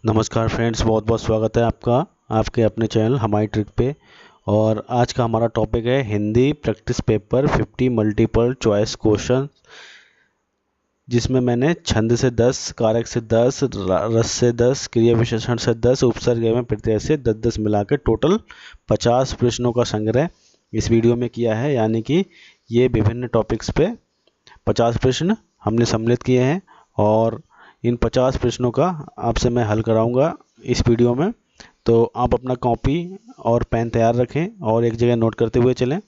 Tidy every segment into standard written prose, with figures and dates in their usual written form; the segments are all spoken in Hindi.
नमस्कार फ्रेंड्स, बहुत बहुत स्वागत है आपका आपके अपने चैनल हमारी ट्रिक पे। और आज का हमारा टॉपिक है Hindi practice paper 50 multiple choice question, जिसमें मैंने छंद से 10, कारक से 10, रस से 10, क्रिया विशेषण से 10, उपसर्ग एवं प्रत्यय से 10-10 मिला के टोटल 50 प्रश्नों का संग्रह इस वीडियो में किया है। यानी कि ये विभिन्न टॉपिक्स पे 50 प्रश्न हमने सम्मिलित किए हैं और इन 50 प्रश्नों का आपसे मैं हल कराऊंगा इस वीडियो में। तो आप अपना कॉपी और पेन तैयार रखें और एक जगह नोट करते हुए चलें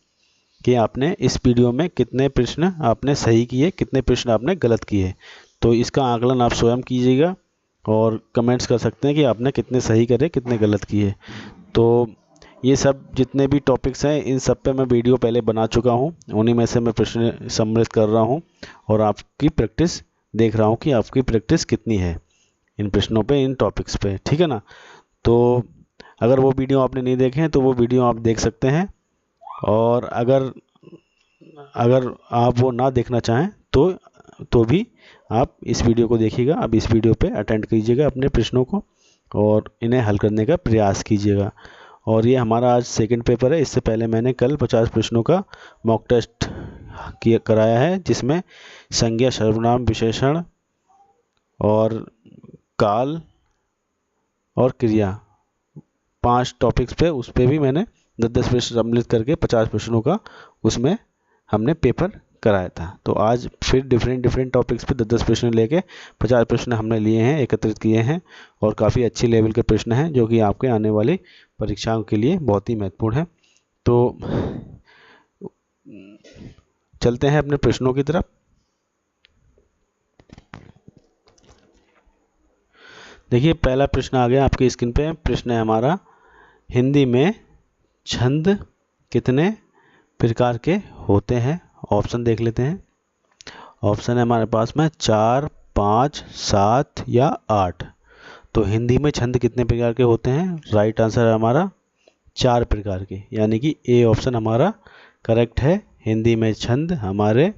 कि आपने इस वीडियो में कितने प्रश्न आपने सही किए, कितने प्रश्न आपने गलत किए। तो इसका आकलन आप स्वयं कीजिएगा और कमेंट्स कर सकते हैं कि आपने कितने सही करे, कितने गलत किए। तो ये सब जितने भी टॉपिक्स हैं, इन सब पे मैं वीडियो पहले बना चुका हूँ, उन्हीं में से मैं प्रश्न सम्मिलित कर रहा हूँ और आपकी प्रैक्टिस देख रहा हूँ कि आपकी प्रैक्टिस कितनी है इन प्रश्नों पे, इन टॉपिक्स पे। ठीक है ना। तो अगर वो वीडियो आपने नहीं देखे हैं तो वो वीडियो आप देख सकते हैं, और अगर अगर आप वो ना देखना चाहें तो भी आप इस वीडियो को देखिएगा। आप इस वीडियो पे अटेंड कीजिएगा अपने प्रश्नों को और इन्हें हल करने का प्रयास कीजिएगा। और ये हमारा आज सेकंड पेपर है। इससे पहले मैंने कल 50 प्रश्नों का मॉक टेस्ट कराया है, जिसमें संज्ञा, सर्वनाम, विशेषण और काल और क्रिया 5 टॉपिक्स पे, उस पर भी मैंने 10-10 प्रश्न सम्मिलित करके 50 प्रश्नों का उसमें हमने पेपर कराया था। तो आज फिर डिफरेंट टॉपिक्स पे 10-10 प्रश्न लेके 50 प्रश्न हमने लिए हैं, एकत्रित किए हैं और काफ़ी अच्छी लेवल के प्रश्न हैं जो कि आपके आने वाली परीक्षाओं के लिए बहुत ही महत्वपूर्ण है। तो चलते हैं अपने प्रश्नों की तरफ। देखिए, पहला प्रश्न आ गया आपकी स्क्रीन पे। प्रश्न है हमारा, हिंदी में छंद कितने प्रकार के होते हैं। ऑप्शन देख लेते हैं। ऑप्शन है हमारे पास में 4, 5, 7 या 8। तो हिंदी में छंद कितने प्रकार के होते हैं? राइट आंसर है हमारा 4 प्रकार के, यानी कि ए ऑप्शन हमारा करेक्ट है। हिंदी में छंद हमारे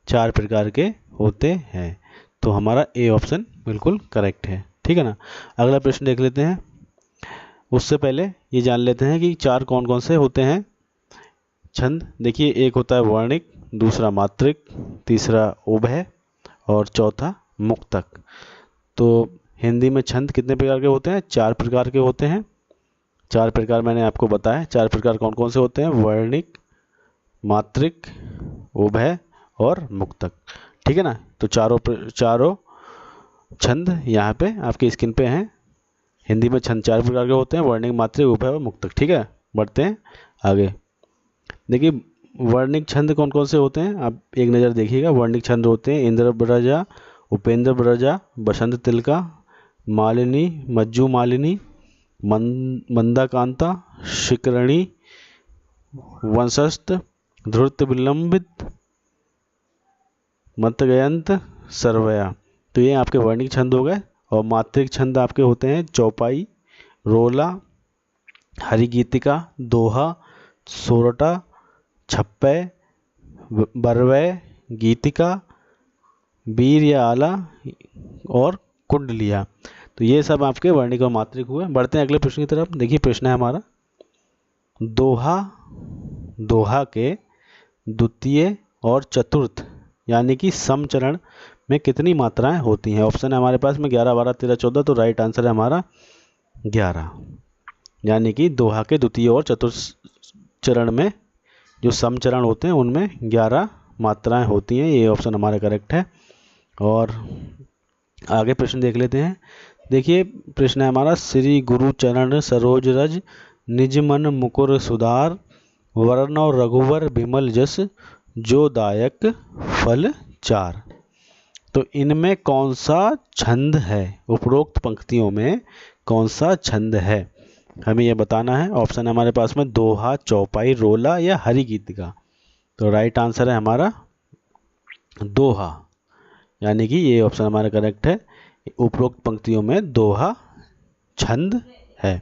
4 प्रकार के होते हैं, तो हमारा ए ऑप्शन बिल्कुल करेक्ट है। ठीक है ना। अगला प्रश्न देख लेते हैं। उससे पहले ये जान लेते हैं कि 4 कौन कौन से होते हैं छंद। देखिए, एक होता है वर्णिक, दूसरा मात्रिक, तीसरा उभय और चौथा मुक्तक। तो हिंदी में छंद कितने प्रकार के होते हैं? 4 प्रकार के होते हैं। 4 प्रकार मैंने आपको बताया। 4 प्रकार कौन कौन से होते हैं? वर्णिक, मात्रिक, उभय और मुक्तक। ठीक है ना। तो चारों छंद यहाँ पे आपकी स्क्रीन पे हैं। हिंदी में छंद 4 प्रकार के होते हैं, वर्णिक, मात्रिक, उभय और मुक्तक। ठीक है, बढ़ते हैं आगे। देखिए, वर्णिक छंद कौन कौन से होते हैं, आप एक नज़र देखिएगा। वर्णिक छंद होते हैं इंद्र ब्रजा, उपेंद्र ब्रजा, बसंत तिलका, मालिनी, मज्जू मालिनी, मंदाकांता, शिकरणी, वंशस्थ, ध्रुत विलंबित, मतगयंत, सर्वया। तो ये आपके वर्णिक छंद हो गए। और मात्रिक छंद आपके होते हैं चौपाई, रोला, हरिगीतिका, दोहा, सोरठा, छप्पय, बरवय, गीतिका, वीर या आला और कुंडलिया। तो ये सब आपके वर्णिक और मात्रिक हुए। बढ़ते हैं अगले प्रश्न की तरफ। देखिए, प्रश्न है हमारा, दोहा के द्वितीय और चतुर्थ यानी कि समचरण में कितनी मात्राएं होती हैं? ऑप्शन है हमारे पास में 11, 12, 13, 14। तो राइट आंसर है हमारा 11, यानी कि दोहा के द्वितीय और चतुर्थ चरण में जो समचरण होते हैं उनमें 11 मात्राएं होती हैं। ये ऑप्शन हमारा करेक्ट है। और आगे प्रश्न देख लेते हैं। देखिए, प्रश्न है हमारा, श्री गुरु चरण सरोज रज, निज मन मुकुर सुधार, वरण और रघुवर विमल जस, जो दायक फल चार। तो इनमें कौन सा छंद है? उपरोक्त पंक्तियों में कौन सा छंद है, हमें यह बताना है। ऑप्शन है हमारे पास में दोहा, चौपाई, रोला या हरिगीतिका। तो राइट आंसर है हमारा दोहा, यानी कि ये ऑप्शन हमारा करेक्ट है। उपरोक्त पंक्तियों में दोहा छंद है।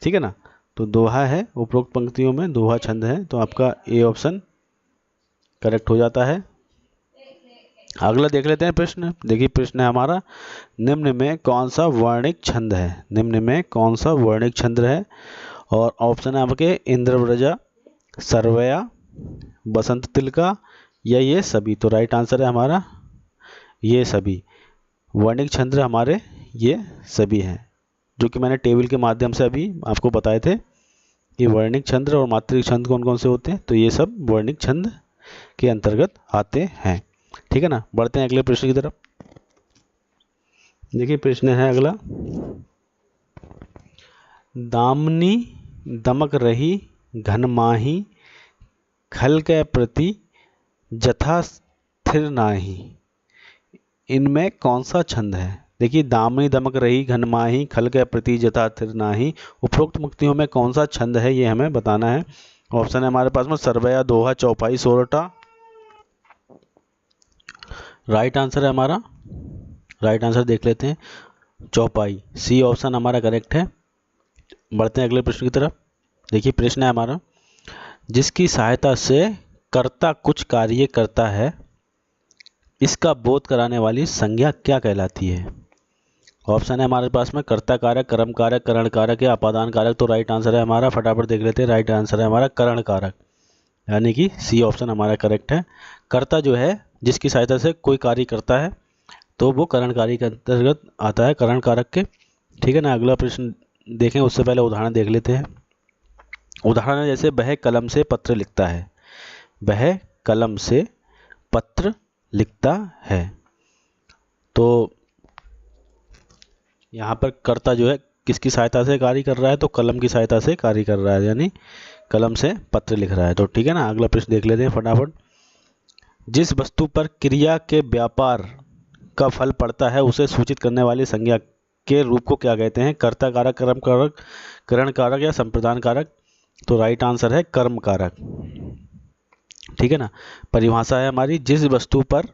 ठीक है ना। तो दोहा है, उपरोक्त पंक्तियों में दोहा छंद है, तो आपका ए ऑप्शन करेक्ट हो जाता है। अगला देख लेते हैं प्रश्न। देखिए प्रश्न है हमारा, निम्न में कौन सा वर्णिक छंद है? निम्न में कौन सा वर्णिक छंद है? और ऑप्शन है आपके इंद्रव्रजा, सर्वया, बसंत तिलका या ये सभी। तो राइट आंसर है हमारा ये सभी। वर्णिक छंद हमारे ये सभी हैं, जो कि मैंने टेबल के माध्यम से अभी आपको बताए थे कि वर्णिक छंद और मात्रिक छंद कौन कौन से होते हैं। तो ये सब वर्णिक छंद के अंतर्गत आते हैं। ठीक है ना। बढ़ते हैं अगले प्रश्न की तरफ। देखिए प्रश्न है अगला, दामनी दमक रही घन माही, खल के प्रति जथा स्थिर नाही। इनमें कौन सा छंद है? देखिए दामनी दमक रही घन माही, खल के प्रति जथा स्थिर नाही, उपरोक्त मुक्तियों में कौन सा छंद है, ये हमें बताना है। ऑप्शन है हमारे पास में सरवया, दोहा, चौपाई, सोरठा। राइट आंसर है हमारा, राइट आंसर देख लेते हैं, चौपाई। सी ऑप्शन हमारा करेक्ट है। बढ़ते हैं अगले प्रश्न की तरफ। देखिए प्रश्न है हमारा, जिसकी सहायता से कर्ता कुछ कार्य करता है, इसका बोध कराने वाली संज्ञा क्या कहलाती है? ऑप्शन है हमारे पास में कर्ता कारक, कर्म कारक, करण कारक या अपादान कारक। तो राइट आंसर है हमारा, फटाफट देख लेते हैं, राइट आंसर है हमारा करण कारक, यानी कि सी ऑप्शन हमारा करेक्ट है। कर्ता जो है जिसकी सहायता से कोई कार्य करता है, तो वो करण कार्य के अंतर्गत आता है, करण कारक के। ठीक है ना। अगला प्रश्न देखें उससे पहले उदाहरण देख लेते हैं। उदाहरण है जैसे, वह कलम से पत्र लिखता है। वह कलम से पत्र लिखता है। तो यहाँ पर कर्ता जो है किसकी सहायता से कार्य कर रहा है? तो कलम की सहायता से कार्य कर रहा है, यानी कलम से पत्र लिख रहा है। तो ठीक है ना। अगला प्रश्न देख लेते हैं फटाफट। जिस वस्तु पर क्रिया के व्यापार का फल पड़ता है, उसे सूचित करने वाली संज्ञा के रूप को क्या कहते हैं? कर्ता कारक, कर्म कारक, करण कारक या संप्रदान कारक। तो राइट आंसर है कर्म कारक। ठीक है ना। परिभाषा है हमारी, जिस वस्तु पर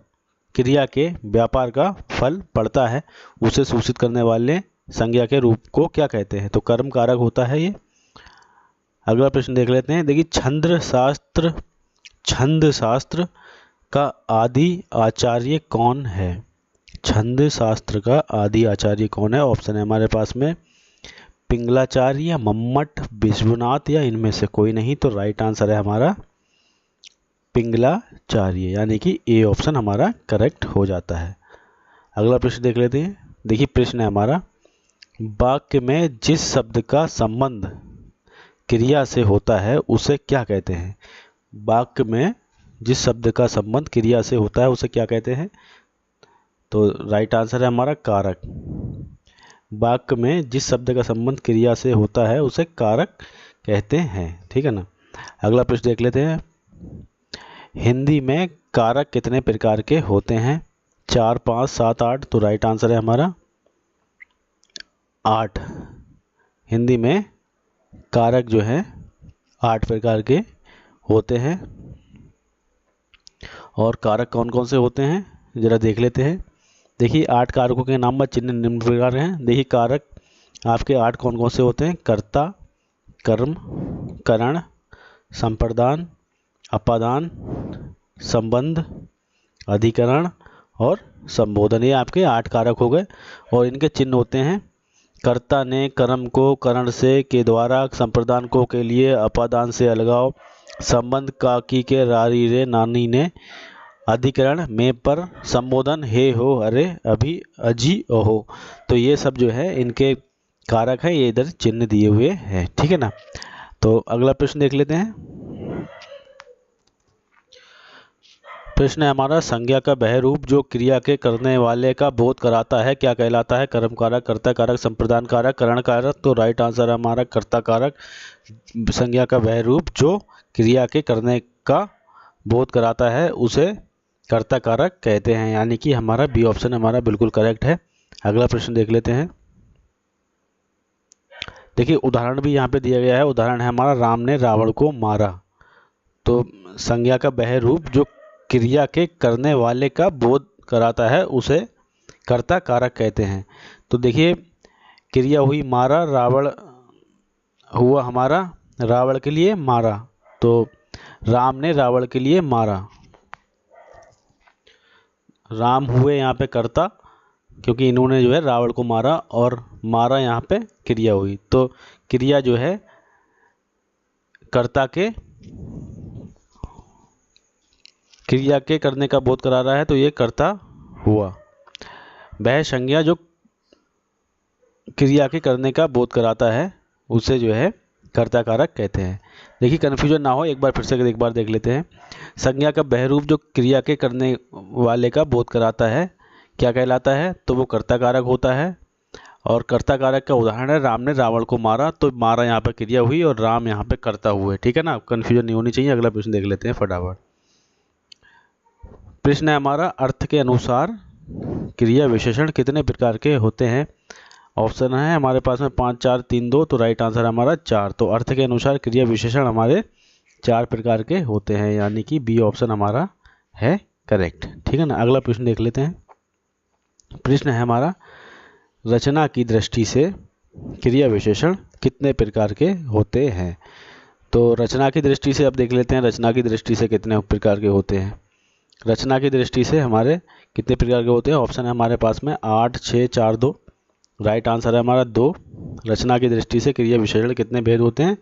क्रिया के व्यापार का फल पड़ता है, उसे सूचित करने वाले संज्ञा के रूप को क्या कहते हैं? तो कर्म कारक होता है ये। अगला प्रश्न देख लेते हैं। देखिए छंद शास्त्र का आदि आचार्य कौन है? छंद शास्त्र का आदि आचार्य कौन है? ऑप्शन है हमारे पास में पिंगलाचार्य, मम्मट, विश्वनाथ या इनमें से कोई नहीं। तो राइट आंसर है हमारा पिंगलाचार्य, यानी कि ए ऑप्शन हमारा करेक्ट हो जाता है। अगला प्रश्न देख लेते हैं। देखिए प्रश्न है हमारा, वाक्य में जिस शब्द का संबंध क्रिया से होता है उसे क्या कहते हैं? वाक्य में जिस शब्द का संबंध क्रिया से होता है उसे क्या कहते हैं? तो राइट आंसर है हमारा कारक। वाक्य में जिस शब्द का संबंध क्रिया से होता है उसे कारक कहते हैं। ठीक है ना। अगला प्रश्न देख लेते हैं। हिंदी में कारक कितने प्रकार के होते हैं? 4, 5, 7, 8। तो राइट आंसर है हमारा 8। हिंदी में कारक जो है 8 प्रकार के होते हैं। और कारक कौन कौन से होते हैं जरा देख लेते हैं। देखिए 8 कारकों के नाम व चिन्ह निम्न प्रकार हैं। देखिए कारक आपके 8 कौन कौन से होते हैं? कर्ता, कर्म, करण, संप्रदान, अपादान, संबंध, अधिकरण और संबोधन। ये आपके 8 कारक हो गए। और इनके चिन्ह होते हैं, कर्ता ने कर्म को करण से के द्वारा, संप्रदान को के लिए, अपादान से अलगाव, संबंध काकी के रारी रे नानी ने, अधिकरण में पर, संबोधन हे हो अरे अभी अजी ओहो। तो ये सब जो है इनके कारक है, ये इधर चिन्ह दिए हुए हैं। ठीक है ना। तो अगला प्रश्न देख लेते हैं। प्रश्न है हमारा, संज्ञा का वह रूप जो क्रिया के करने वाले का बोध कराता है क्या कहलाता है? कर्म कारक, कर्ता कारक, संप्रदान कारक, करण कारक। तो राइट आंसर है हमारा कर्ता कारक। संज्ञा का वह रूप जो क्रिया के करने का बोध कराता है उसे कर्ता कारक कहते हैं, यानी कि हमारा बी ऑप्शन हमारा बिल्कुल करेक्ट है। अगला प्रश्न देख लेते हैं। देखिए उदाहरण भी यहाँ पे दिया गया है। उदाहरण है हमारा, राम ने रावण को मारा। तो संज्ञा का वह रूप जो क्रिया के करने वाले का बोध कराता है उसे कर्ता कारक कहते हैं। तो देखिए क्रिया हुई मारा, रावण हुआ हमारा रावण के लिए मारा। तो राम ने रावण के लिए मारा। राम हुए यहाँ पे कर्ता, क्योंकि इन्होंने जो है रावण को मारा, और मारा यहाँ पे क्रिया हुई, तो क्रिया जो है कर्ता के, क्रिया के करने का बोध करा रहा है, तो ये कर्ता हुआ। वह संज्ञा जो क्रिया के करने का बोध कराता है उसे जो है कर्ता कारक कहते हैं। देखिए कन्फ्यूजन ना हो, एक बार फिर से एक बार देख लेते हैं। संज्ञा का बहरूप जो क्रिया के करने वाले का बोध कराता है क्या कहलाता है, तो वो कर्ता कारक होता है। और कर्ता कारक का उदाहरण है राम ने रावण को मारा, तो मारा यहाँ पे क्रिया हुई और राम यहाँ पे कर्ता हुए। ठीक है ना, कन्फ्यूजन नहीं होनी चाहिए। अगला प्रश्न देख लेते हैं फटाफट। प्रश्न है हमारा, अर्थ के अनुसार क्रिया विशेषण कितने प्रकार के होते हैं। ऑप्शन है हमारे पास में 5 4 3 2, तो राइट आंसर हमारा 4। तो अर्थ के अनुसार क्रिया विशेषण हमारे 4 प्रकार के होते हैं, यानी कि बी ऑप्शन हमारा है करेक्ट। ठीक है ना, अगला प्रश्न देख लेते हैं। प्रश्न है हमारा, रचना की दृष्टि से क्रिया विशेषण कितने प्रकार के होते हैं। तो रचना की दृष्टि से अब देख लेते हैं, रचना की दृष्टि से कितने प्रकार के होते हैं। रचना की दृष्टि से हमारे कितने प्रकार के होते हैं। ऑप्शन है हमारे पास में 8 6 4 2, राइट आंसर है हमारा 2। रचना की दृष्टि से क्रिया विशेषण कितने भेद होते हैं,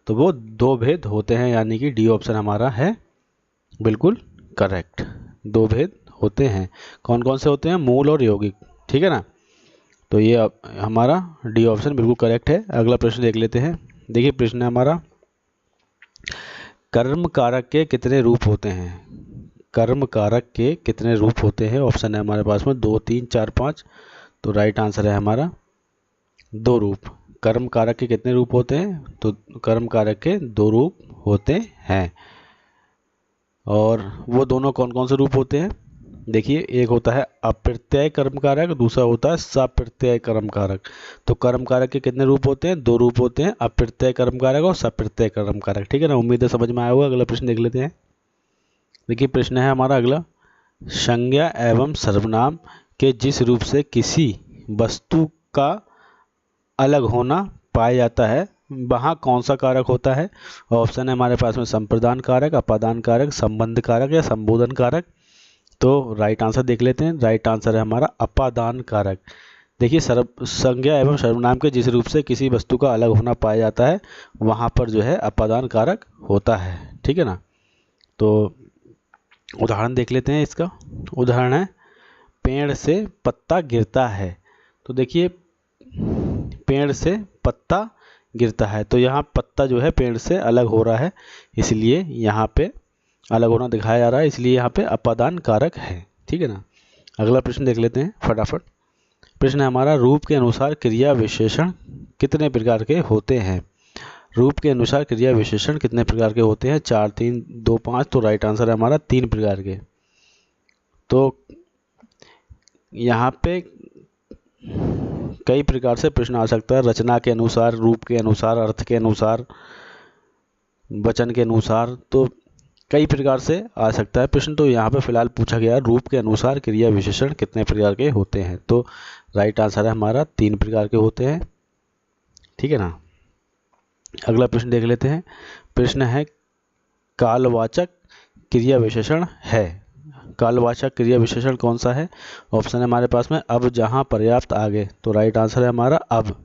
तो वो 2 भेद होते हैं, यानी कि डी ऑप्शन हमारा है बिल्कुल करेक्ट। 2 भेद होते हैं। कौन कौन से होते हैं, मूल और यौगिक। ठीक है ना, तो ये हमारा डी ऑप्शन बिल्कुल करेक्ट है। अगला प्रश्न देख लेते हैं। देखिए प्रश्न है हमारा, कर्म कारक के कितने रूप होते हैं। कर्म कारक के कितने रूप होते हैं। ऑप्शन है हमारे पास में 2 3 4 5, तो राइट आंसर है हमारा 2 रूप। कर्म कारक के कितने रूप होते हैं, तो कर्म कारक के 2 रूप होते हैं। और वो दोनों कौन कौन से रूप होते हैं, देखिए एक होता है अप्रत्यय कर्म कारक, दूसरा होता है सप्रत्यय कर्म कारक। तो कर्म कारक के कितने रूप होते हैं, 2 रूप होते हैं, अप्रत्यय कर्म कारक और सप्रत्यय कर्म कारक। ठीक है ना, उम्मीद है समझ में आया होगा। अगला प्रश्न देख लेते हैं। देखिए प्रश्न है हमारा अगला, संज्ञा एवं सर्वनाम के जिस रूप से किसी वस्तु का अलग होना पाया जाता है वहाँ कौन सा कारक होता है। ऑप्शन है हमारे पास में संप्रदान कारक, अपादान कारक, संबंध कारक या संबोधन कारक। तो राइट आंसर देख लेते हैं। राइट आंसर है हमारा अपादान कारक। देखिए संज्ञा एवं सर्वनाम के जिस रूप से किसी वस्तु का अलग होना पाया जाता है वहाँ पर जो है अपादान कारक होता है। ठीक है ना, तो उदाहरण देख लेते हैं इसका। उदाहरण है, पेड़ से पत्ता गिरता है। तो देखिए पेड़ से पत्ता गिरता है, तो यहाँ पत्ता जो है पेड़ से अलग हो रहा है, इसलिए यहाँ पे अलग होना दिखाया जा रहा है, इसलिए यहाँ पे अपादान कारक है। ठीक है ना, अगला प्रश्न देख लेते हैं फटाफट। प्रश्न है हमारा, रूप के अनुसार क्रिया विशेषण कितने प्रकार के होते हैं। रूप के अनुसार क्रिया विशेषण कितने प्रकार के होते हैं। 4 3 2 5, तो राइट आंसर है हमारा 3 प्रकार के। तो यहाँ पे कई प्रकार से प्रश्न आ सकता है, रचना के अनुसार, रूप के अनुसार, अर्थ के अनुसार, वचन के अनुसार, तो कई प्रकार से आ सकता है प्रश्न। तो यहाँ पे फिलहाल पूछा गया रूप के अनुसार क्रिया विशेषण कितने प्रकार के होते हैं, तो राइट आंसर है हमारा 3 प्रकार के होते हैं। ठीक है ना, अगला प्रश्न देख लेते हैं। प्रश्न है, कालवाचक क्रिया विशेषण है। कालवाचक क्रिया विशेषण कौन सा है। ऑप्शन है हमारे पास में अब, जहाँ, पर्याप्त, आगे। तो राइट आंसर है हमारा अब,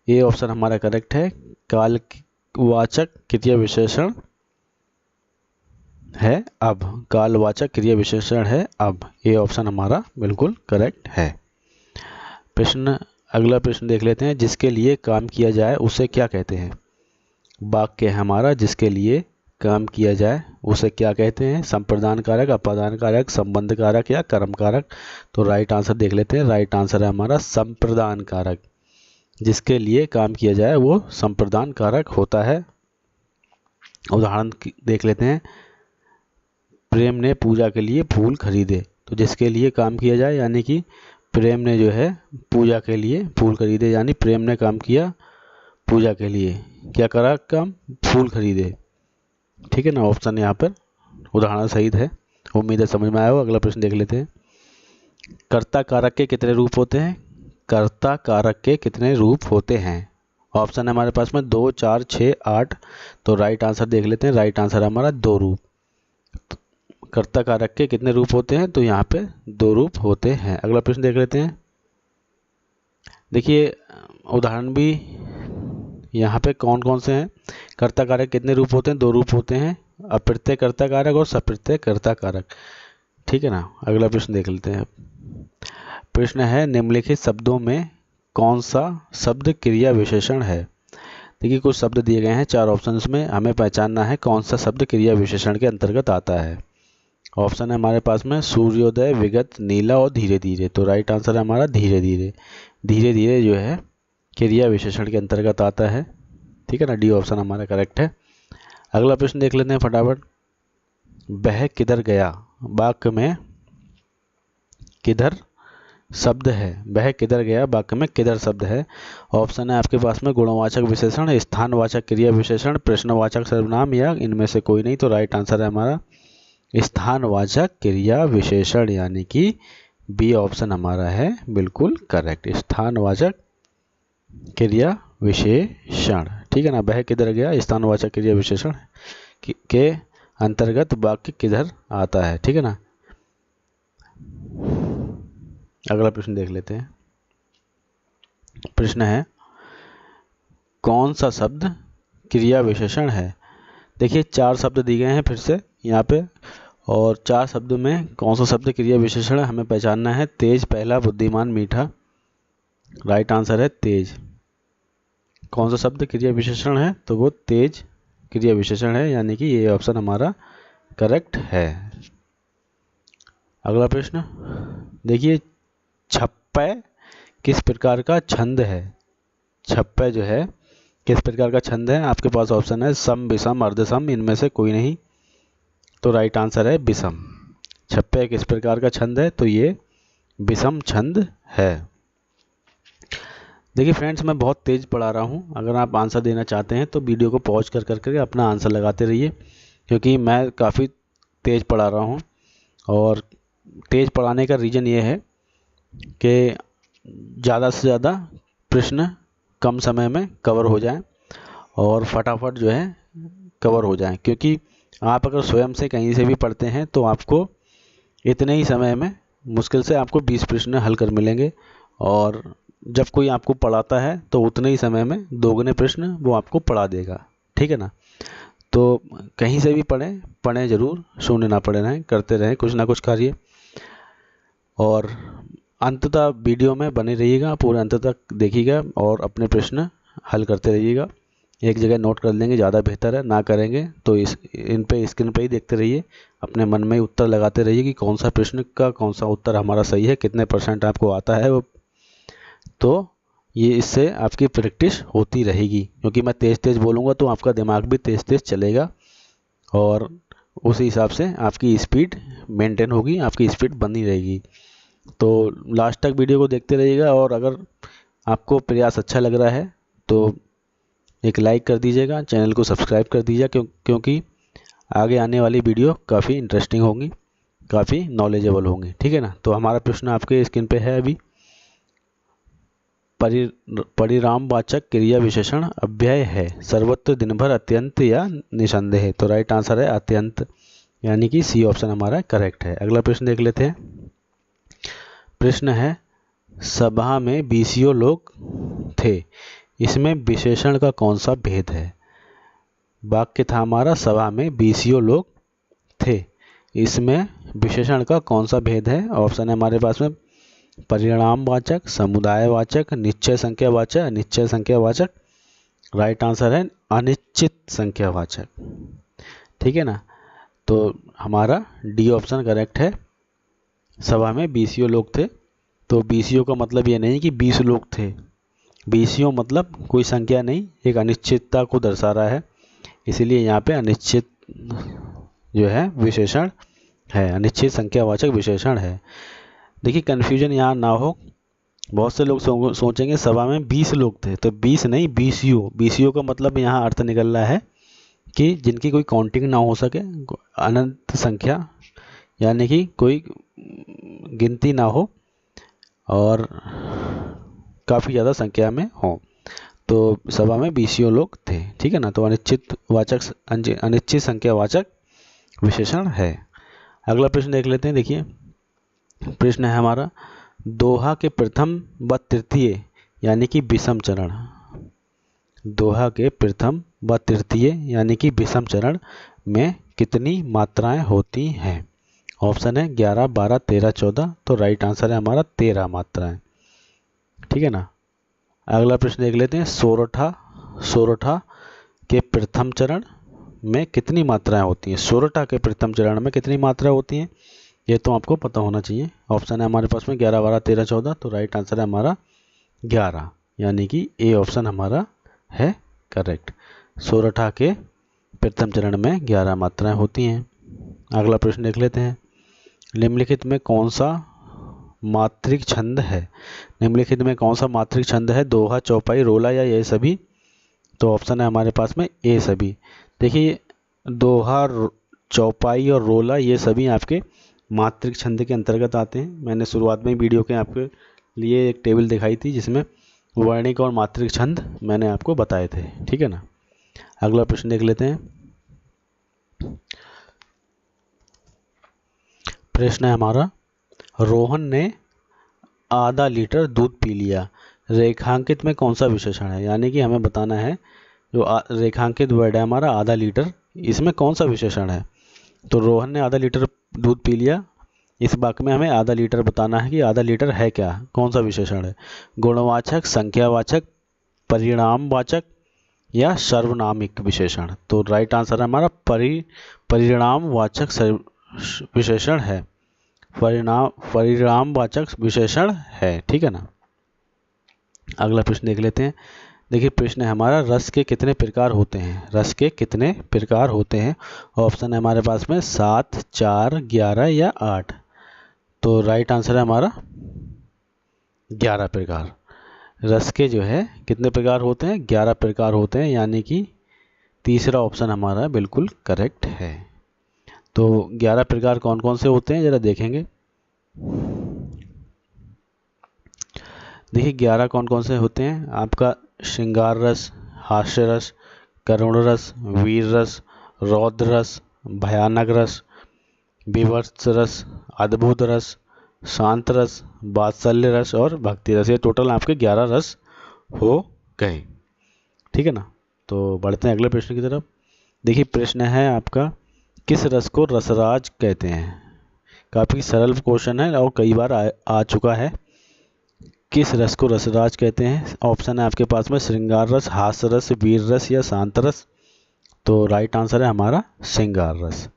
ये ऑप्शन हमारा करेक्ट है। कालवाचक क्रिया विशेषण है अब, कालवाचक क्रिया विशेषण है अब, ये ऑप्शन हमारा बिल्कुल करेक्ट है। प्रश्न अगला प्रश्न देख लेते हैं। जिसके लिए काम किया जाए उसे क्या कहते हैं। वाक्य है हमारा, जिसके लिए काम किया जाए उसे क्या कहते हैं। संप्रदान कारक, अपादान कारक, संबंध कारक या कर्म कारक। तो राइट आंसर देख लेते हैं। राइट आंसर है हमारा संप्रदान कारक। जिसके लिए काम किया जाए वो संप्रदान कारक होता है। उदाहरण देख लेते हैं। प्रेम ने पूजा के लिए फूल खरीदे। तो जिसके लिए काम किया जाए, यानी कि प्रेम ने जो है पूजा के लिए फूल खरीदे, यानी प्रेम ने काम किया पूजा के लिए, क्या करा काम, फूल खरीदे। ठीक है ना, ऑप्शन यहाँ पर उदाहरण सहित है। उम्मीद है समझ में आया हो। अगला प्रश्न देख लेते हैं। कर्ता कारक के कितने रूप होते हैं। कर्ता कारक के कितने रूप होते हैं। ऑप्शन है हमारे पास में 2 4 6 8। तो राइट आंसर देख लेते हैं। राइट आंसर है हमारा 2 रूप। कर्ता कारक के कितने रूप होते हैं, तो यहाँ पे 2 रूप होते हैं। अगला प्रश्न देख लेते हैं। देखिए उदाहरण भी यहाँ पे कौन कौन से हैं। कर्ता कारक कितने रूप होते हैं, 2 रूप होते हैं, अप्रत्यय कर्ता कारक और सप्रत्यय कर्ता कारक, ठीक है ना। अगला प्रश्न देख लेते हैं। प्रश्न है निम्नलिखित शब्दों में कौन सा शब्द क्रिया विशेषण है। देखिए कुछ शब्द दिए गए हैं 4 ऑप्शंस में, हमें पहचानना है कौन सा शब्द क्रिया विशेषण के अंतर्गत आता है। ऑप्शन है हमारे पास में सूर्योदय, विगत, नीला और धीरे धीरे। तो राइट आंसर है हमारा धीरे धीरे। धीरे धीरे जो है क्रिया विशेषण के अंतर्गत आता है, ठीक है ना। डी ऑप्शन हमारा करेक्ट है। अगला प्रश्न देख लेते हैं फटाफट। वह किधर गया, वाक्य में किधर शब्द है। वह किधर गया वाक्य में किधर शब्द है। ऑप्शन है आपके पास में गुणवाचक विशेषण, स्थानवाचक क्रिया विशेषण, प्रश्नवाचक सर्वनाम या इनमें से कोई नहीं। तो राइट आंसर है हमारा स्थानवाचक क्रिया विशेषण, यानी कि बी ऑप्शन हमारा है बिल्कुल करेक्ट, स्थानवाचक क्रिया विशेषण, ठीक है ना। वह किधर गया स्थानवाचक क्रिया विशेषण के अंतर्गत वाक्य किधर आता है, ठीक है ना। अगला प्रश्न देख लेते हैं। प्रश्न है कौन सा शब्द क्रिया विशेषण है। देखिए 4 शब्द दिए गए हैं फिर से यहाँ पे, और 4 शब्द में कौन सा शब्द क्रिया विशेषण है हमें पहचानना है। तेज, पहला, बुद्धिमान, मीठा। राइट आंसर है तेज। कौन सा शब्द क्रिया विशेषण है, तो वो तेज क्रिया विशेषण है, यानी कि ये ऑप्शन हमारा करेक्ट है। अगला प्रश्न देखिए छप्पय किस प्रकार का छंद है। छप्पय जो है किस प्रकार का छंद है। आपके पास ऑप्शन है सम, विषम, अर्धसम, इनमें से कोई नहीं। तो राइट आंसर है विषम। छप्पय किस प्रकार का छंद है, तो ये विषम छंद है। देखिए फ्रेंड्स मैं बहुत तेज़ पढ़ा रहा हूँ, अगर आप आंसर देना चाहते हैं तो वीडियो को पॉज कर करके अपना आंसर लगाते रहिए, क्योंकि मैं काफ़ी तेज़ पढ़ा रहा हूँ। और तेज़ पढ़ाने का रीज़न ये है कि ज़्यादा से ज़्यादा प्रश्न कम समय में कवर हो जाएं और फटाफट जो है कवर हो जाएं। क्योंकि आप अगर स्वयं से कहीं से भी पढ़ते हैं तो आपको इतने ही समय में मुश्किल से आपको 20 प्रश्न हल कर मिलेंगे, और जब कोई आपको पढ़ाता है तो उतने ही समय में दोगुने प्रश्न वो आपको पढ़ा देगा, ठीक है ना। तो कहीं से भी पढ़ें ज़रूर, शून्य ना पढ़े रहें, करते रहें कुछ ना कुछ कार्य, और अंततः वीडियो में बने रहिएगा, पूरे अंत तक देखिएगा और अपने प्रश्न हल करते रहिएगा। एक जगह नोट कर लेंगे ज़्यादा बेहतर है, ना करेंगे तो इन पे स्क्रीन पे ही देखते रहिए, अपने मन में उत्तर लगाते रहिए कि कौन सा प्रश्न का कौन सा उत्तर हमारा सही है, कितने % आपको आता है वो। तो ये इससे आपकी प्रैक्टिस होती रहेगी, क्योंकि मैं तेज़ तेज़ बोलूँगा तो आपका दिमाग भी तेज़ तेज़ चलेगा, और उसी हिसाब से आपकी स्पीड मेंटेन होगी, आपकी स्पीड बनी रहेगी। तो लास्ट तक वीडियो को देखते रहिएगा, और अगर आपको प्रयास अच्छा लग रहा है तो एक लाइक कर दीजिएगा, चैनल को सब्सक्राइब कर दीजिएगा, क्योंकि आगे आने वाली वीडियो काफ़ी इंटरेस्टिंग होंगी, काफ़ी नॉलेजेबल होंगी, ठीक है ना। तो हमारा प्रश्न आपके स्क्रीन पे है अभी। परिणामवाचक क्रिया विशेषण अव्यय है, सर्वत्र, दिन भर, अत्यंत या निसंदेह। तो राइट आंसर है अत्यंत, यानी कि सी ऑप्शन हमारा करेक्ट है। अगला प्रश्न देख लेते हैं। प्रश्न है सभा में 20 लोग थे, इसमें विशेषण का कौन सा भेद है। वाक्य था हमारा सभा में 20 लोग थे, इसमें विशेषण का कौन सा भेद है। ऑप्शन है हमारे पास में परिणामवाचक, समुदायवाचक, निश्चय संख्यावाचक, अनिश्चय संख्यावाचक। राइट आंसर है अनिश्चित संख्यावाचक, ठीक है ना। तो हमारा डी ऑप्शन करेक्ट है। सभा में 20 लोग थे, तो 20 का मतलब ये नहीं कि 20 लोग थे, 20 मतलब कोई संख्या नहीं, एक अनिश्चितता को दर्शा रहा है, इसीलिए यहाँ पे अनिश्चित जो है विशेषण है, अनिश्चित संख्यावाचक विशेषण है। देखिए कन्फ्यूजन यहाँ ना हो, बहुत से लोग सोचेंगे सभा में 20 लोग थे, तो 20 नहीं 20 का मतलब यहाँ अर्थ निकल रहा है कि जिनकी कोई काउंटिंग ना हो सके, अनंत संख्या, यानी कि कोई गिनती ना हो और काफ़ी ज़्यादा संख्या में हो। तो सभा में 20 लोग थे, ठीक है ना। तो अनिश्चित संख्यावाचक विशेषण है। अगला प्रश्न देख लेते हैं। देखिए प्रश्न है हमारा, दोहा के प्रथम व तृतीय यानी कि विषम चरण, दोहा के प्रथम व तृतीय यानी कि विषम चरण में कितनी मात्राएं होती हैं? ऑप्शन है 11, 12, 13, 14। तो राइट आंसर है हमारा 13 मात्राएं। ठीक है ना। अगला प्रश्न देख लेते हैं, सोरठा के प्रथम चरण में कितनी मात्राएं होती हैं? सोरठा के प्रथम चरण में कितनी मात्राएं होती हैं, ये तो आपको पता होना चाहिए। ऑप्शन है हमारे पास में 11, 12, 13, 14। तो राइट आंसर है हमारा 11, यानी कि ए ऑप्शन हमारा है करेक्ट। सोरठा के प्रथम चरण में 11 मात्राएं होती हैं। अगला प्रश्न देख लेते हैं, निम्नलिखित में कौन सा मात्रिक छंद है? निम्नलिखित में कौन सा मात्रिक छंद है? दोहा, चौपाई, रोला या ये सभी? तो ऑप्शन है हमारे पास में ए सभी। देखिए दोहा, चौपाई और रोला ये सभी आपके मात्रिक छंद के अंतर्गत आते हैं। मैंने शुरुआत में वीडियो के आपके लिए एक टेबल दिखाई थी जिसमें वर्णिक और मात्रिक छंद मैंने आपको बताए थे। ठीक है ना। अगला प्रश्न देख लेते हैं। प्रश्न है हमारा, रोहन ने आधा लीटर दूध पी लिया, रेखांकित में कौन सा विशेषण है? यानी कि हमें बताना है, जो रेखांकित वर्ड है हमारा आधा लीटर, इसमें कौन सा विशेषण है? तो रोहन ने आधा लीटर दूध पी लिया, इस वाक्य में हमें आधा लीटर बताना है कि आधा लीटर है क्या, कौन सा विशेषण है? गुणवाचक, संख्यावाचक, परिणामवाचक या सर्वनामिक विशेषण? तो राइट आंसर है हमारा परिणामवाचक विशेषण है, परिणामवाचक विशेषण है। ठीक है ना। अगला प्रश्न देख लेते हैं। देखिए प्रश्न है हमारा, रस के कितने प्रकार होते हैं? रस के कितने प्रकार होते हैं? ऑप्शन है हमारे पास में 7, 4, 11 या 8। तो राइट आंसर है हमारा 11 प्रकार। रस के जो है कितने प्रकार होते हैं? 11 प्रकार होते हैं, यानी कि तीसरा ऑप्शन हमारा बिल्कुल करेक्ट है। तो 11 प्रकार कौन कौन से होते हैं जरा देखेंगे। देखिए 11 कौन कौन से होते हैं आपका, श्रृंगार रस, हास्य रस, करुण रस, वीर रस, रौद्र रस, भयानक रस, विभत्स रस, अद्भुत रस, शांत रस, वात्सल्य रस और भक्ति रस। ये टोटल आपके 11 रस हो गए। ठीक है ना। तो बढ़ते हैं अगले प्रश्न की तरफ। देखिए प्रश्न है आपका, किस रस को रसराज कहते हैं? काफ़ी सरल क्वेश्चन है और कई बार आ चुका है। किस रस को रसराज कहते हैं? ऑप्शन है आपके पास में श्रृंगार रस, हास्य रस, वीर रस या शांत रस। तो राइट आंसर है हमारा श्रृंगार रस,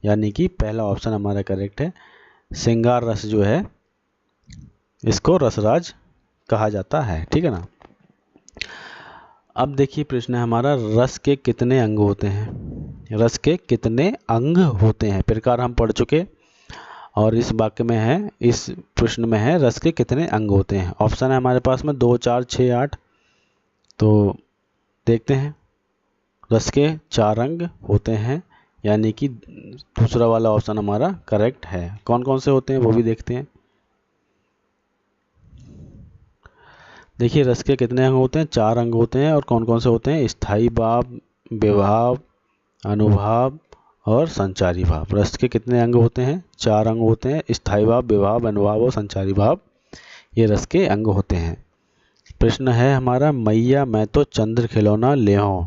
यानी कि पहला ऑप्शन हमारा करेक्ट है। श्रृंगार रस जो है इसको रसराज कहा जाता है। ठीक है ना। अब देखिए प्रश्न है हमारा, रस के कितने अंग होते हैं? रस के कितने अंग होते हैं? प्रकार हम पढ़ चुके और इस वाक्य में है, इस प्रश्न में है रस के कितने अंग होते हैं। ऑप्शन है हमारे पास में 2, 4, 6, 8। तो देखते हैं, रस के 4 अंग होते हैं, यानी कि दूसरा वाला ऑप्शन हमारा करेक्ट है। कौन कौन से होते हैं वो भी देखते हैं। देखिए रस के कितने अंग होते हैं? 4 अंग होते हैं, और कौन कौन से होते हैं? स्थायी भाव, विभाव, अनुभाव और संचारी भाव। रस के कितने अंग होते हैं? 4 अंग होते हैं, स्थायी भाव, विभाव, अनुभाव और संचारी भाव, ये रस के अंग होते हैं। प्रश्न है हमारा, मैया मैं तो चंद्र खिलौना ले हों,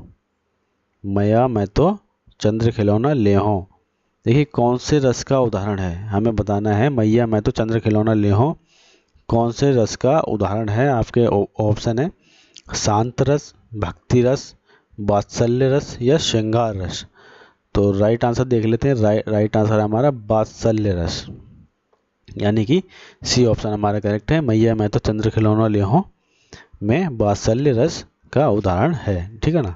मैया मैं तो चंद्र खिलौना ले हों। देखिए कौन से रस का उदाहरण है, हमें बताना है। मैया मैं तो चंद्र खिलौना ले हों कौन से रस का उदाहरण है? आपके ऑप्शन है शांत रस, भक्ति रस, वात्सल्य रस या श्रृंगार रस। तो राइट आंसर देख लेते हैं। राइट आंसर है हमारा वात्सल्य रस, यानी कि सी ऑप्शन हमारा करेक्ट है। मैया मैं तो चंद्र खिलौना ले हों में वात्सल्य रस का उदाहरण है। ठीक है ना।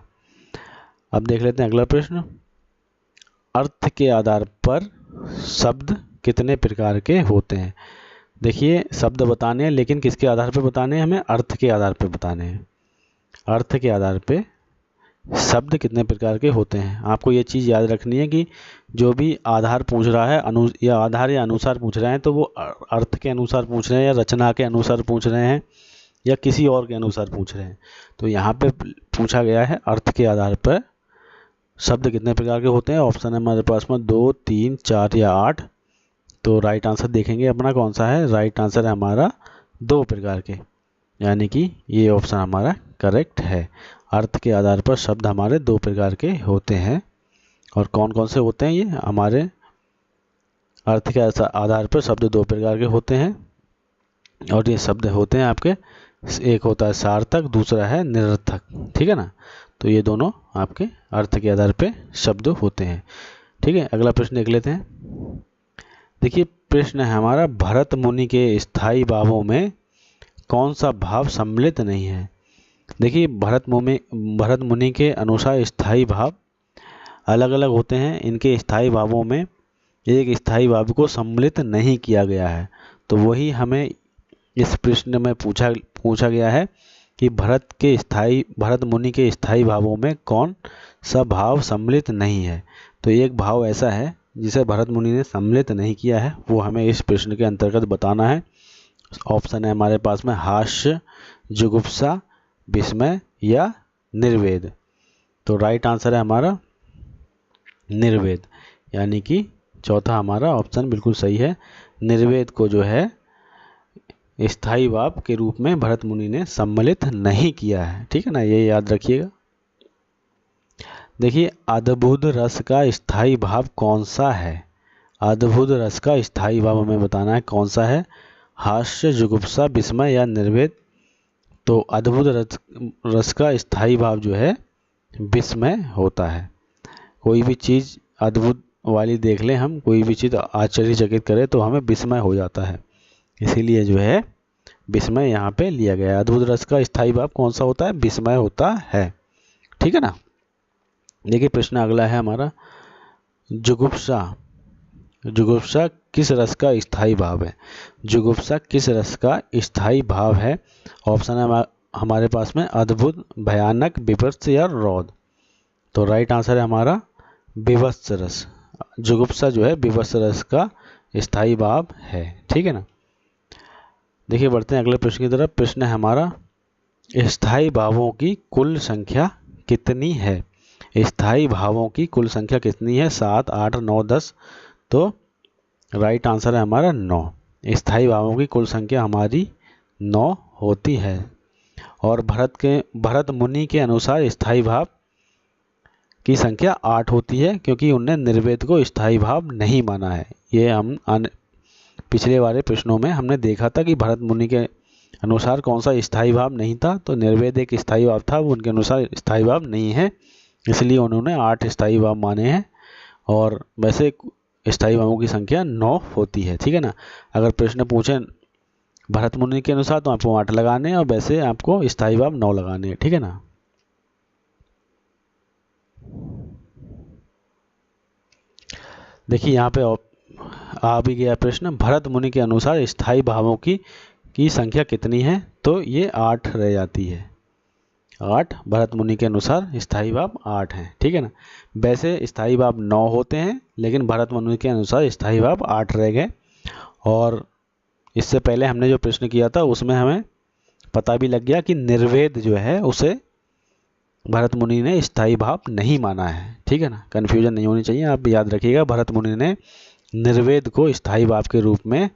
अब देख लेते हैं अगला प्रश्न, अर्थ के आधार पर शब्द कितने प्रकार के होते हैं? देखिए शब्द बताने हैं, लेकिन किसके आधार पर बताने हैं? हमें अर्थ के आधार पर बताने हैं। अर्थ के आधार पे शब्द कितने प्रकार के होते हैं। आपको ये चीज़ याद रखनी है कि जो भी आधार पूछ रहा है या आधार या अनुसार पूछ रहे हैं, तो वो अर्थ के अनुसार पूछ रहे हैं या रचना के अनुसार पूछ रहे हैं या किसी और के अनुसार पूछ रहे हैं। तो यहाँ पे पूछा गया है अर्थ के आधार पर शब्द कितने प्रकार के होते हैं। ऑप्शन है हमारे पास में 2, 3, 4 या 8। तो राइट आंसर देखेंगे अपना कौन सा है। राइट आंसर है हमारा 2 प्रकार के, यानी कि ये ऑप्शन हमारा करेक्ट है। अर्थ के आधार पर शब्द हमारे 2 प्रकार के होते हैं। और कौन कौन से होते हैं ये हमारे अर्थ के आधार पर शब्द 2 प्रकार के होते हैं। और ये शब्द होते हैं आपके, एक होता है सार्थक, दूसरा है निरर्थक, ठीक है ना। तो ये दोनों आपके अर्थ के आधार पे शब्द होते हैं, ठीक है। अगला प्रश्न देख लेते हैं। देखिए प्रश्न है हमारा, भरत मुनि के स्थायी भावों में कौन सा भाव सम्मिलित नहीं है। देखिए भरत मुनि के अनुसार स्थायी भाव अलग अलग होते हैं। इनके स्थायी भावों में एक स्थायी भाव को सम्मिलित नहीं किया गया है। तो वही हमें इस प्रश्न में पूछा गया है कि भरत मुनि के स्थायी भावों में कौन सा भाव सम्मिलित नहीं है। तो एक भाव ऐसा है जिसे भरत मुनि ने सम्मिलित नहीं किया है, वो हमें इस प्रश्न के अंतर्गत बताना है। ऑप्शन है हमारे पास में हास्य, जुगुप्सा, विस्मय या निर्वेद। तो राइट आंसर है हमारा निर्वेद, यानी कि चौथा हमारा ऑप्शन बिल्कुल सही है। निर्वेद को जो है स्थायी भाव के रूप में भरत मुनि ने सम्मिलित नहीं किया है, ठीक है ना, ये याद रखिएगा। देखिए अद्भुत रस का स्थायी भाव कौन सा है। अद्भुत रस का स्थायी भाव हमें बताना है कौन सा है, हास्य, जुगुप्सा, विस्मय या निर्वेद। तो अद्भुत रस का स्थायी भाव जो है विस्मय होता है। कोई भी चीज़ अद्भुत वाली देख लें हम, कोई भी चीज़ आश्चर्यचकित करे तो हमें विस्मय हो जाता है, इसीलिए जो है विस्मय यहाँ पे लिया गया है। अद्भुत रस का स्थायी भाव कौन सा होता है, विस्मय होता है, ठीक है ना। देखिए प्रश्न अगला है हमारा, जुगुप्सा किस रस का स्थायी भाव है। जुगुप्सा किस रस का स्थायी भाव है। ऑप्शन है हमारे पास में अद्भुत, भयानक, विभत्स या रौद्र। तो राइट आंसर है हमारा विभत्स रस। जुगुप्सा जो है विभत्स रस का स्थायी भाव है, ठीक है ना। देखिए बढ़ते हैं अगले प्रश्न की तरफ। प्रश्न है हमारा, स्थायी भावों की कुल संख्या कितनी है। स्थायी भावों की कुल संख्या कितनी है, 7, 8, 9, 10। तो राइट आंसर है हमारा 9। स्थायी भावों की कुल संख्या हमारी 9 होती है। और भरत मुनि के अनुसार स्थायी भाव की संख्या 8 होती है, क्योंकि उनने निर्वेद को स्थायी भाव नहीं माना है। ये हम पिछले वाले प्रश्नों में हमने देखा था कि भरत मुनि के अनुसार कौन सा स्थायी भाव नहीं था। तो निर्वेद एक स्थायी भाव था, वो उनके अनुसार स्थायी भाव नहीं है, इसलिए उन्होंने 8 स्थायी भाव माने हैं। और वैसे स्थायी भावों की संख्या 9 होती है, ठीक है ना। अगर प्रश्न पूछे भरत मुनि के अनुसार तो आपको 8 लगाने हैं, और वैसे आपको स्थायी भाव 9 लगाने हैं, ठीक है ना। देखिए यहाँ पे आ भी गया प्रश्न, भरत मुनि के अनुसार स्थायी भावों की संख्या कितनी है। तो ये 8 रह जाती है। 8 भरत मुनि के अनुसार स्थायी भाव 8 हैं, ठीक है ना। वैसे स्थायी भाव 9 होते हैं, लेकिन भरत मुनि के अनुसार स्थायी भाव 8 रह गए। और इससे पहले हमने जो प्रश्न किया था उसमें हमें पता भी लग गया कि निर्वेद जो है उसे भरत मुनि ने स्थायी भाव नहीं माना है, ठीक है ना। कन्फ्यूजन नहीं होनी चाहिए, आप याद रखिएगा। भरत मुनि ने निर्वेद को स्थायी भाव के रूप में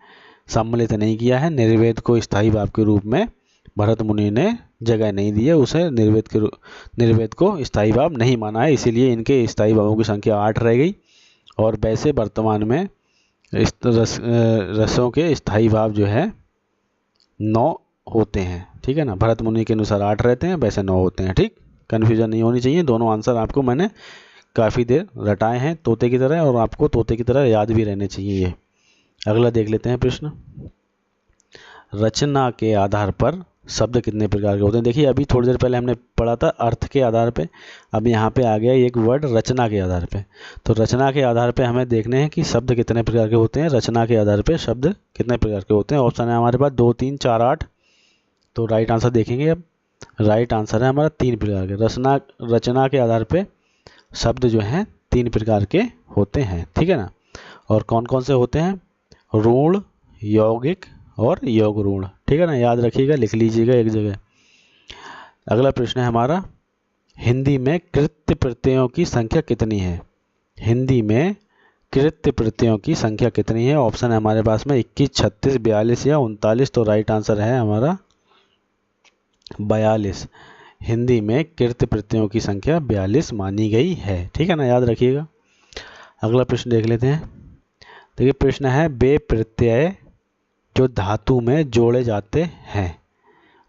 सम्मिलित नहीं किया है। निर्वेद को स्थायी भाव के रूप में भरत मुनि ने जगह नहीं दी है, उसे निर्वेद को स्थायी भाव नहीं माना है, इसीलिए इनके स्थायी भावों की संख्या 8 रह गई। और वैसे वर्तमान में इस रसों के स्थायी भाव जो है 9 होते हैं, ठीक है ना। भरत मुनि के अनुसार 8 रहते हैं, वैसे 9 होते हैं, ठीक। कन्फ्यूजन नहीं होनी चाहिए। दोनों आंसर आपको मैंने काफ़ी देर रटाए हैं तोते की तरह, और आपको तोते की तरह याद भी रहने चाहिए ये। अगला देख लेते हैं प्रश्न, रचना के आधार पर शब्द कितने प्रकार के होते हैं। देखिए अभी थोड़ी देर पहले हमने पढ़ा था अर्थ के आधार पे, अब यहाँ पे आ गया एक वर्ड रचना के आधार पे। तो रचना के आधार पे हमें देखने हैं कि शब्द कितने प्रकार के होते हैं। रचना के आधार पे शब्द कितने प्रकार के होते हैं। ऑप्शन है हमारे पास 2, 3, 4, 8। तो राइट आंसर देखेंगे अब। राइट आंसर है हमारा 3 प्रकार के। रचना के आधार पे शब्द जो हैं 3 प्रकार के होते हैं, ठीक है ना। और कौन कौन से होते हैं, ऋण, यौगिक और योग ऋण, ठीक है ना। याद रखिएगा, लिख लीजिएगा एक जगह। अगला प्रश्न है हमारा, हिंदी में कृत्य प्रत्ययों की संख्या कितनी है। हिंदी में कृत्य प्रत्ययों की संख्या कितनी है? ऑप्शन है हमारे पास में 21, 36, 42 या 39। तो राइट आंसर है हमारा 42। हिंदी में कृत्य प्रत्ययों की संख्या 42 मानी गई है। ठीक है ना, याद रखिएगा। अगला प्रश्न देख लेते हैं। देखिए प्रश्न है, वे प्रत्यय जो धातु में जोड़े जाते हैं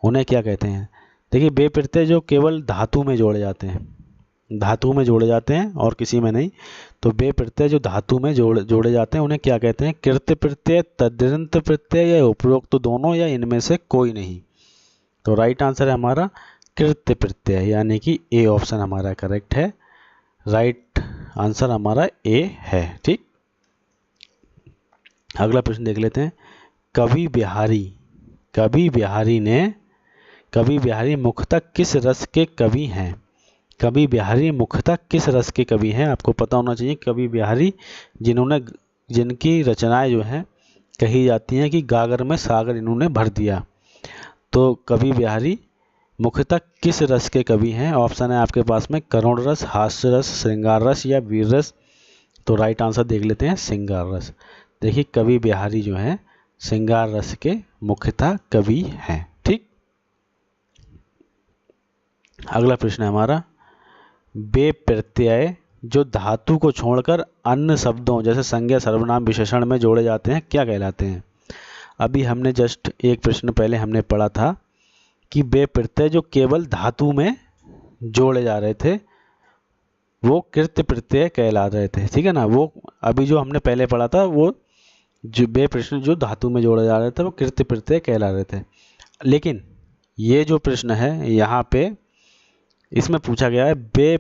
उन्हें क्या कहते हैं? देखिए वे प्रत्यय जो केवल धातु में जोड़े जाते हैं, धातु में जोड़े जाते हैं और किसी में नहीं, तो वे प्रत्यय जो धातु में जोड़े जाते हैं उन्हें क्या कहते हैं? कृत्य प्रत्यय, तद्धित प्रत्यय या उपरोक्त तो दोनों या इनमें से कोई नहीं। तो राइट आंसर है हमारा कृत्य प्रत्यय, यानी कि ए ऑप्शन हमारा करेक्ट है। राइट आंसर हमारा ए है। ठीक, अगला प्रश्न देख लेते हैं। कवि बिहारी मुख्यतः किस रस के कवि हैं? कवि बिहारी मुख्यतः किस रस के कवि हैं? आपको पता होना चाहिए। कवि बिहारी जिनकी रचनाएं जो हैं कही जाती हैं कि गागर में सागर इन्होंने भर दिया। तो कवि बिहारी मुख्यतः किस रस के कवि हैं? ऑप्शन है आपके पास में करुण रस, हास्य रस, श्रृंगार रस या वीर रस। तो राइट आंसर देख लेते हैं श्रृंगार रस। देखिए कवि बिहारी जो हैं श्रृंगार रस के मुख्यतः कवि हैं। ठीक, अगला प्रश्न है हमारा, वे प्रत्यय जो धातु को छोड़कर अन्य शब्दों जैसे संज्ञा, सर्वनाम, विशेषण में जोड़े जाते हैं क्या कहलाते हैं? अभी हमने जस्ट एक प्रश्न पहले हमने पढ़ा था कि वे प्रत्यय जो केवल धातु में जोड़े जा रहे थे वो कृत्य प्रत्यय कहला रहे थे। ठीक है ना, वो अभी जो हमने पहले पढ़ा था वो जो वे प्रश्न जो धातु में जोड़े जा रहे थे वो कृत्य प्रत्यय कहला रहे थे। लेकिन ये जो प्रश्न है यहाँ पे इसमें पूछा गया है वे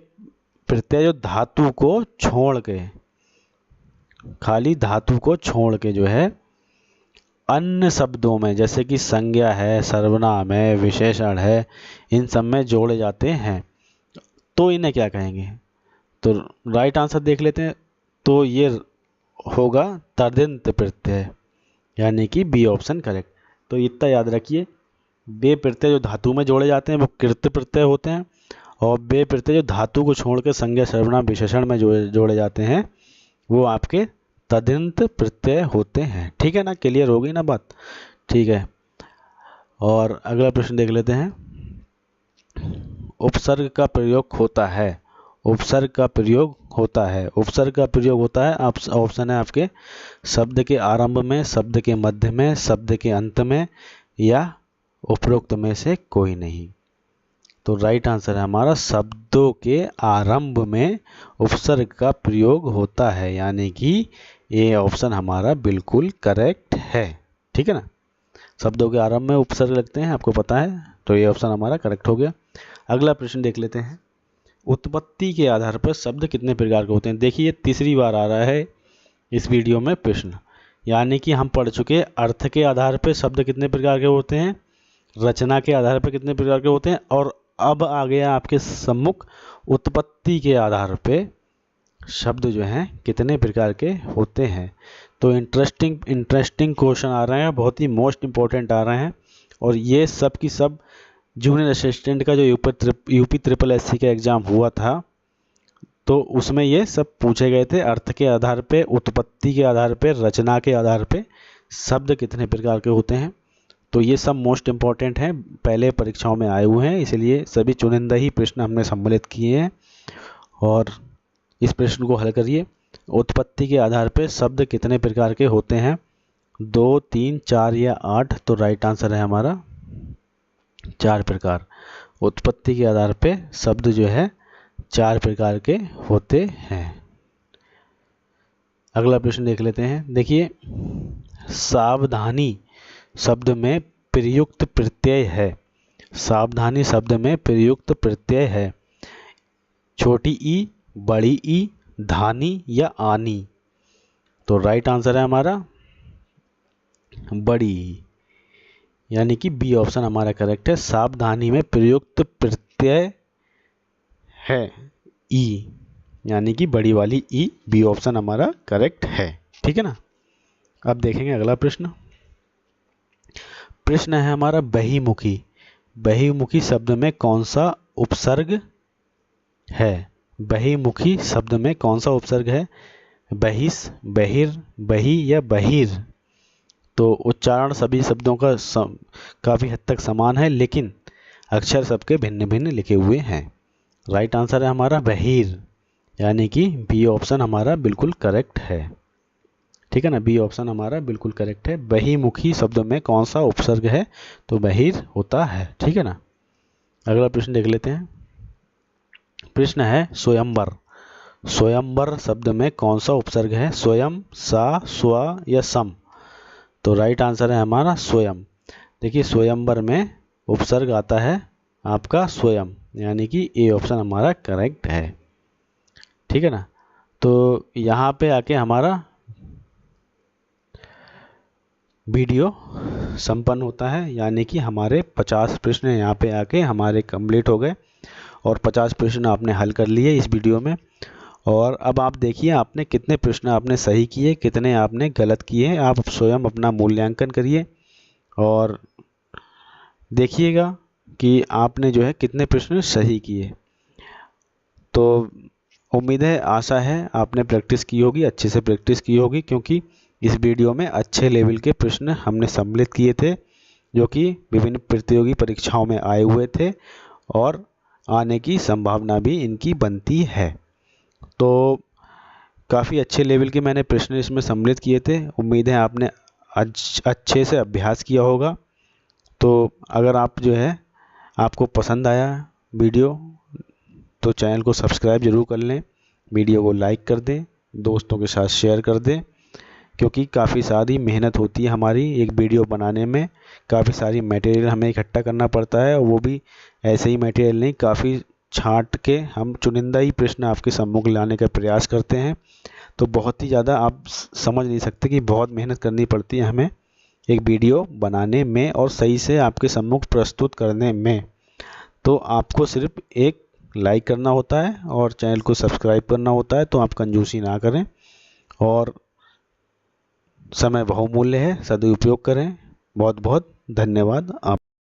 प्रत्यय जो धातु को छोड़ के, खाली धातु को छोड़ के जो है अन्य शब्दों में जैसे कि संज्ञा है, सर्वनाम है, विशेषण है, इन सब में जोड़े जाते हैं तो इन्हें क्या कहेंगे? तो राइट आंसर देख लेते हैं। तो ये होगा तद्धित प्रत्यय, यानी कि बी ऑप्शन करेक्ट। तो इतना याद रखिए, वे प्रत्यय जो धातु में जोड़े जाते हैं वो कृत्य प्रत्यय होते हैं और वे प्रत्यय जो धातु को छोड़ के संज्ञा, सर्वनाम, विशेषण में जोड़े जाते हैं वो आपके तद्धित प्रत्यय होते हैं। ठीक है ना, क्लियर हो गई ना बात? ठीक है, और अगला प्रश्न देख लेते हैं। उपसर्ग का प्रयोग होता है, उपसर्ग का प्रयोग होता है, उपसर्ग का प्रयोग होता है। ऑप्शन है आपके शब्द के आरंभ में, शब्द के मध्य में, शब्द के अंत में या उपरोक्त में से कोई नहीं। तो राइट आंसर है हमारा शब्दों के आरंभ में उपसर्ग का प्रयोग होता है, यानी कि ये ऑप्शन हमारा बिल्कुल करेक्ट है। ठीक है ना, शब्दों के आरंभ में उपसर्ग लगते हैं, आपको पता है, तो ये ऑप्शन हमारा करेक्ट हो गया। अगला प्रश्न देख लेते हैं। उत्पत्ति के आधार पर शब्द कितने प्रकार के होते हैं? देखिए तीसरी बार आ रहा है इस वीडियो में प्रश्न, यानी कि हम पढ़ चुके अर्थ के आधार पर शब्द कितने प्रकार के होते हैं, रचना के आधार पर कितने प्रकार के होते हैं, और अब आ गया आपके सम्मुख उत्पत्ति के आधार पे शब्द जो हैं कितने प्रकार के होते हैं। तो इंटरेस्टिंग क्वेश्चन आ रहे हैं, बहुत ही मोस्ट इंपॉर्टेंट आ रहे हैं, और ये सब की सब जूनियर असिस्टेंट का जो यूपी ट्रिपल एससी का एग्ज़ाम हुआ था तो उसमें ये सब पूछे गए थे। अर्थ के आधार पे, उत्पत्ति के आधार पे, रचना के आधार पे शब्द कितने प्रकार के होते हैं। तो ये सब मोस्ट इम्पॉर्टेंट हैं, पहले परीक्षाओं में आए हुए हैं, इसलिए सभी चुनिंदा ही प्रश्न हमने सम्मिलित किए हैं और इस प्रश्न को हल करिए। उत्पत्ति के आधार पर शब्द कितने प्रकार के होते हैं? 2, 3, 4 या 8। तो राइट आंसर है हमारा 4 प्रकार। उत्पत्ति के आधार पे शब्द जो है 4 प्रकार के होते हैं। अगला प्रश्न देख लेते हैं। देखिए सावधानी शब्द में प्रयुक्त प्रत्यय है, सावधानी शब्द में प्रयुक्त प्रत्यय है, छोटी ई, बड़ी ई, धानी या आनी। तो राइट आंसर है हमारा बड़ी ई, यानी कि बी ऑप्शन हमारा करेक्ट है। सावधानी में प्रयुक्त प्रत्यय है ई, यानी कि बड़ी वाली ई, बी ऑप्शन हमारा करेक्ट है। ठीक है ना, अब देखेंगे अगला प्रश्न। प्रश्न है हमारा बहिमुखी, बहिमुखी शब्द में कौन सा उपसर्ग है? बहिमुखी शब्द में कौन सा उपसर्ग है? बहिस, बहिर, बही या बहिर। तो उच्चारण सभी शब्दों का काफ़ी हद तक समान है, लेकिन अक्षर सबके भिन्न भिन्न लिखे हुए हैं। राइट आंसर है हमारा बहिर, यानी कि बी ऑप्शन हमारा बिल्कुल करेक्ट है। ठीक है ना, बी ऑप्शन हमारा बिल्कुल करेक्ट है। बहिमुखी शब्द में कौन सा उपसर्ग है? तो बहिर होता है। ठीक है ना। अगला प्रश्न देख लेते हैं। प्रश्न है स्वयंवर। स्वयंवर शब्द में कौन सा उपसर्ग है? स्वयं, सा, स्व या सम? तो राइट आंसर है हमारा स्वयं। देखिए स्वयंवर में उपसर्ग आता है आपका स्वयं, यानी कि ए ऑप्शन हमारा करेक्ट है। ठीक है ना। तो यहाँ पे आके हमारा वीडियो संपन्न होता है, यानी कि हमारे 50 प्रश्न यहाँ पे आके हमारे कंप्लीट हो गए और 50 प्रश्न आपने हल कर लिए इस वीडियो में। और अब आप देखिए आपने कितने प्रश्न आपने सही किए, कितने आपने गलत किए। आप स्वयं अपना मूल्यांकन करिए और देखिएगा कि आपने जो है कितने प्रश्न सही किए। तो उम्मीद है, आशा है आपने प्रैक्टिस की होगी, अच्छे से प्रैक्टिस की होगी, क्योंकि इस वीडियो में अच्छे लेवल के प्रश्न हमने सम्मिलित किए थे जो कि विभिन्न प्रतियोगी परीक्षाओं में आए हुए थे और आने की संभावना भी इनकी बनती है। तो काफ़ी अच्छे लेवल के मैंने प्रश्न इसमें सम्मिलित किए थे। उम्मीद है आपने अच्छे से अभ्यास किया होगा। तो अगर आप जो है आपको पसंद आया वीडियो तो चैनल को सब्सक्राइब जरूर कर लें, वीडियो को लाइक कर दें, दोस्तों के साथ शेयर कर दें, क्योंकि काफ़ी सारी मेहनत होती है हमारी एक वीडियो बनाने में। काफ़ी सारी मटेरियल हमें इकट्ठा करना पड़ता है और वो भी ऐसे ही मटेरियल नहीं, काफ़ी छांट के हम चुनिंदा ही प्रश्न आपके सम्मुख लाने का प्रयास करते हैं। तो बहुत ही ज़्यादा आप समझ नहीं सकते कि बहुत मेहनत करनी पड़ती है हमें एक वीडियो बनाने में और सही से आपके सम्मुख प्रस्तुत करने में। तो आपको सिर्फ एक लाइक करना होता है और चैनल को सब्सक्राइब करना होता है। तो आप कंजूसी ना करें और समय बहुमूल्य है, सदुपयोग करें। बहुत बहुत धन्यवाद आप